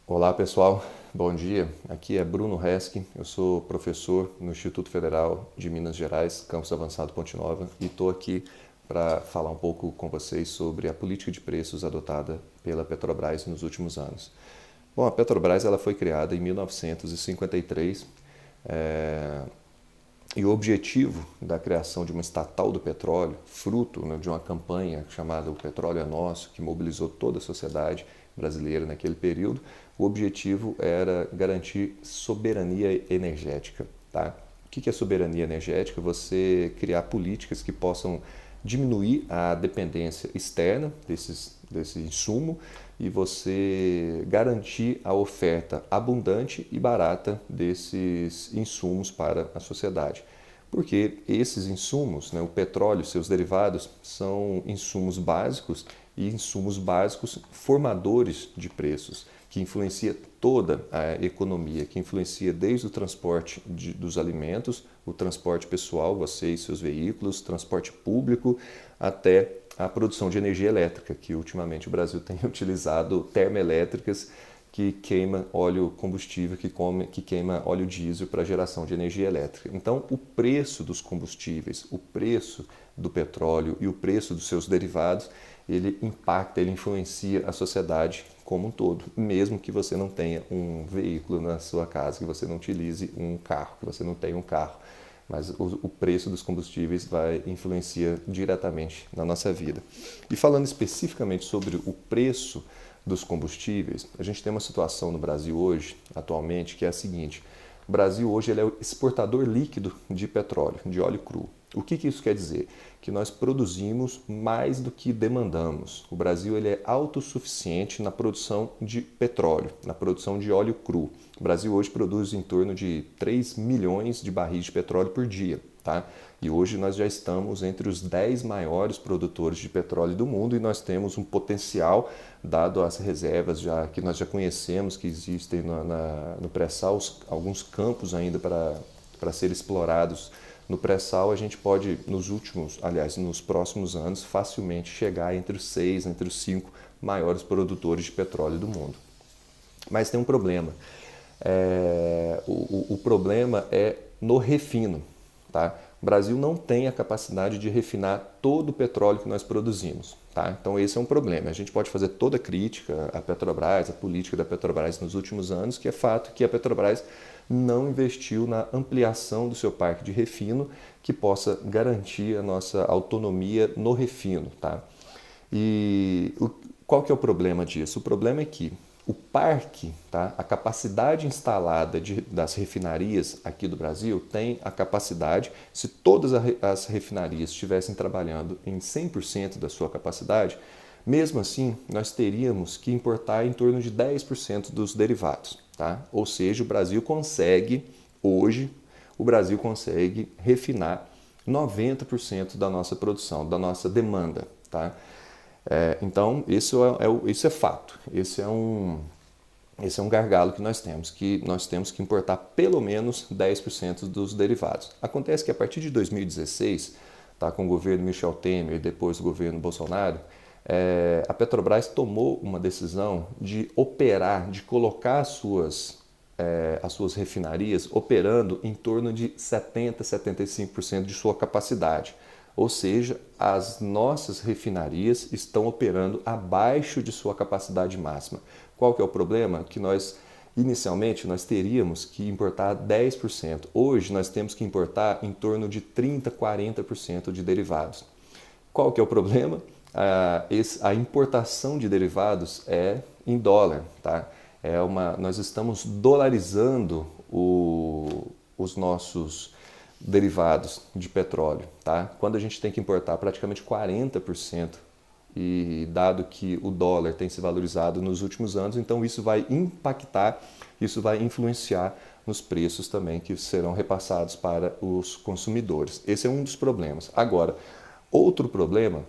Olá pessoal, bom dia. Aqui é Bruno Reski, eu sou professor no Instituto Federal de Minas Gerais, Campus Avançado Ponte Nova, e estou aqui para falar um pouco com vocês sobre a política de preços adotada pela Petrobras nos últimos anos. Bom, a Petrobras ela foi criada em 1953 e o objetivo da criação de uma estatal do petróleo, fruto, né, de uma campanha chamada O Petróleo é Nosso, que mobilizou toda a sociedade brasileira naquele período, o objetivo era garantir soberania energética. Tá? O que é soberania energética? Você criar políticas que possam diminuir a dependência externa desse insumo e você garantir a oferta abundante e barata desses insumos para a sociedade. Porque esses insumos, né, o petróleo e seus derivados, são insumos básicos e insumos básicos formadores de preços, que influencia toda a economia, que influencia desde o transporte dos alimentos, o transporte pessoal, você e seus veículos, transporte público, até a produção de energia elétrica, que ultimamente o Brasil tem utilizado termoelétricas que queima óleo combustível, que queima óleo diesel para geração de energia elétrica. Então, o preço dos combustíveis, o preço do petróleo e o preço dos seus derivados, ele impacta, ele influencia a sociedade como um todo, mesmo que você não tenha um veículo na sua casa, que você não utilize um carro, que você não tenha um carro. Mas o preço dos combustíveis vai influenciar diretamente na nossa vida. E falando especificamente sobre o preço dos combustíveis, a gente tem uma situação no Brasil hoje, atualmente, que é a seguinte: o Brasil hoje ele é o exportador líquido de petróleo, de óleo cru. O que isso quer dizer? Que nós produzimos mais do que demandamos. O Brasil ele é autossuficiente na produção de petróleo, na produção de óleo cru. O Brasil hoje produz em torno de 3 milhões de barris de petróleo por dia. Tá? E hoje nós já estamos entre os 10 maiores produtores de petróleo do mundo e nós temos um potencial, dado as reservas que nós já conhecemos, que existem no pré-sal, alguns campos ainda para ser explorados no pré-sal. A gente pode, nos próximos anos, facilmente chegar entre os 6, entre os 5 maiores produtores de petróleo do mundo. Mas tem um problema. O problema é no refino. Tá? O Brasil não tem a capacidade de refinar todo o petróleo que nós produzimos. Tá? Então esse é um problema. A gente pode fazer toda a crítica à Petrobras, à política da Petrobras nos últimos anos, que é fato que a Petrobras não investiu na ampliação do seu parque de refino que possa garantir a nossa autonomia no refino. Tá? Qual que é o problema disso? O problema é que o parque, tá? A capacidade instalada das refinarias aqui do Brasil tem a capacidade, se todas as refinarias estivessem trabalhando em 100% da sua capacidade, mesmo assim nós teríamos que importar em torno de 10% dos derivados. Tá? Ou seja, hoje, o Brasil consegue refinar 90% da nossa produção, da nossa demanda. Tá? Então, isso é fato. Esse é um gargalo que nós temos que importar pelo menos 10% dos derivados. Acontece que a partir de 2016, tá, com o governo Michel Temer e depois o governo Bolsonaro, a Petrobras tomou uma decisão de operar, de colocar as suas refinarias operando em torno de 70%, 75% de sua capacidade. Ou seja, as nossas refinarias estão operando abaixo de sua capacidade máxima. Qual que é o problema? Que inicialmente, nós teríamos que importar 10%. Hoje, nós temos que importar em torno de 30%, 40% de derivados. Qual que é o problema? A importação de derivados é em dólar. Tá? Nós estamos dolarizando os nossos derivados de petróleo. Tá? Quando a gente tem que importar praticamente 40%, e dado que o dólar tem se valorizado nos últimos anos, então isso vai impactar, isso vai influenciar nos preços também que serão repassados para os consumidores. Esse é um dos problemas. Agora, outro problema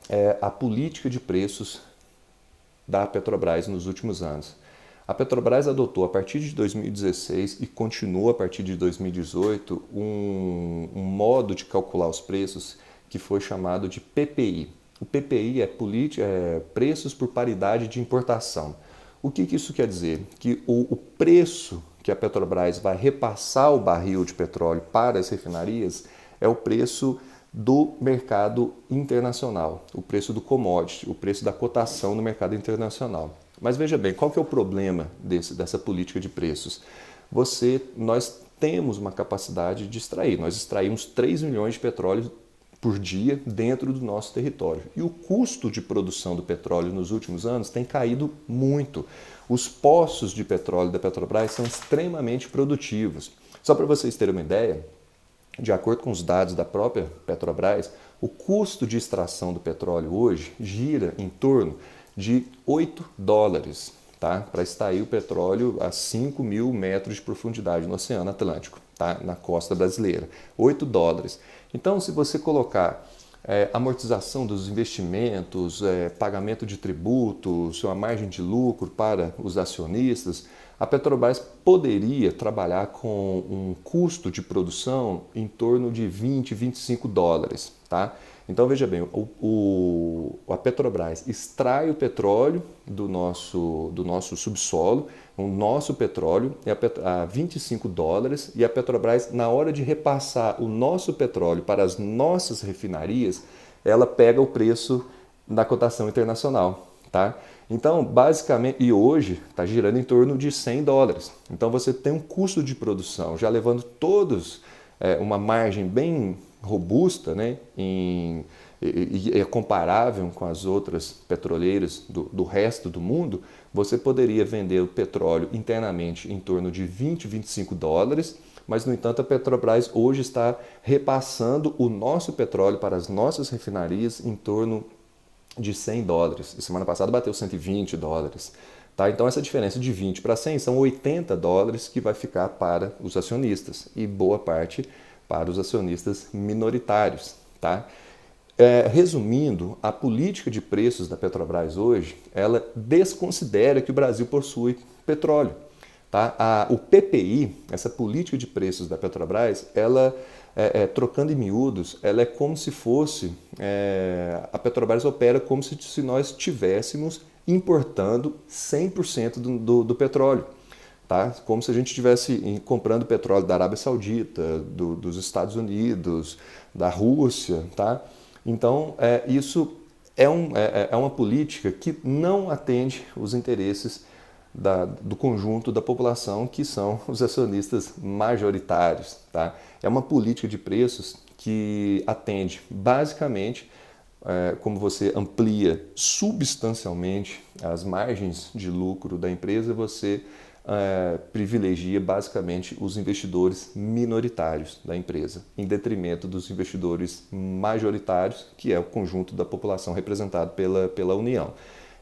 é a política de preços da Petrobras nos últimos anos. A Petrobras adotou a partir de 2016 e continua a partir de 2018 um modo de calcular os preços que foi chamado de PPI. O PPI é Preços por Paridade de Importação. O que isso quer dizer? Que o preço que a Petrobras vai repassar o barril de petróleo para as refinarias é o preço do mercado internacional, o preço do commodity, o preço da cotação no mercado internacional. Mas veja bem, qual que é o problema dessa política de preços? Nós temos uma capacidade de extrair, nós extraímos 3 milhões de petróleo por dia dentro do nosso território. E o custo de produção do petróleo nos últimos anos tem caído muito. Os poços de petróleo da Petrobras são extremamente produtivos. Só para vocês terem uma ideia, de acordo com os dados da própria Petrobras, o custo de extração do petróleo hoje gira em torno de 8 dólares, tá? Para extrair o petróleo a 5 mil metros de profundidade no Oceano Atlântico, tá? Na costa brasileira. 8 dólares. Então, se você colocar amortização dos investimentos, pagamento de tributos, a margem de lucro para os acionistas, a Petrobras poderia trabalhar com um custo de produção em torno de 20, 25 dólares. Tá? Então veja bem, a Petrobras extrai o petróleo do nosso subsolo, o nosso petróleo a 25 dólares e a Petrobras, na hora de repassar o nosso petróleo para as nossas refinarias, ela pega o preço da cotação internacional. Tá? Então, basicamente, e hoje está girando em torno de 100 dólares. Então, você tem um custo de produção, já levando todos uma margem bem robusta, né, e é comparável com as outras petroleiras do resto do mundo, você poderia vender o petróleo internamente em torno de 20, 25 dólares, mas, no entanto, a Petrobras hoje está repassando o nosso petróleo para as nossas refinarias em torno de 100 dólares. E semana passada bateu 120 dólares. Tá? Então essa diferença de 20 para 100 são 80 dólares que vai ficar para os acionistas e boa parte para os acionistas minoritários. Tá? Resumindo, a política de preços da Petrobras hoje, ela desconsidera que o Brasil possui petróleo. Tá? O PPI, essa política de preços da Petrobras, ela trocando em miúdos, ela é como se fosse, a Petrobras opera como se nós estivéssemos importando 100% do petróleo. Tá? Como se a gente estivesse comprando petróleo da Arábia Saudita, dos Estados Unidos, da Rússia. Tá? Então, isso é uma política que não atende os interesses do conjunto da população, que são os acionistas majoritários. Tá? É uma política de preços que atende basicamente, como você amplia substancialmente as margens de lucro da empresa, você privilegia basicamente os investidores minoritários da empresa, em detrimento dos investidores majoritários, que é o conjunto da população representado pela União.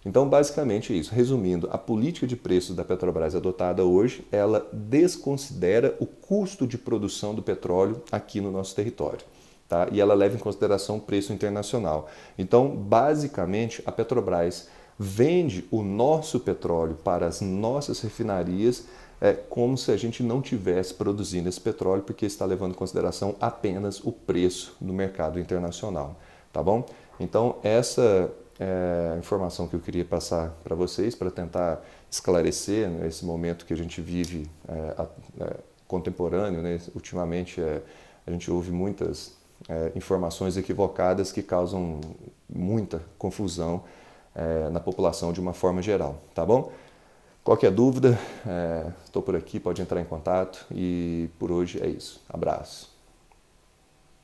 Então, basicamente é isso. Resumindo, a política de preços da Petrobras adotada hoje, ela desconsidera o custo de produção do petróleo aqui no nosso território. Tá? E ela leva em consideração o preço internacional. Então, basicamente, a Petrobras vende o nosso petróleo para as nossas refinarias como se a gente não tivesse produzindo esse petróleo, porque está levando em consideração apenas o preço no mercado internacional. Tá bom? Então, essa a informação que eu queria passar para vocês, para tentar esclarecer esse momento que a gente vive contemporâneo. Né? Ultimamente a gente ouve muitas informações equivocadas que causam muita confusão na população de uma forma geral. Tá bom? Qualquer dúvida, estou por aqui, pode entrar em contato e por hoje é isso. Abraço.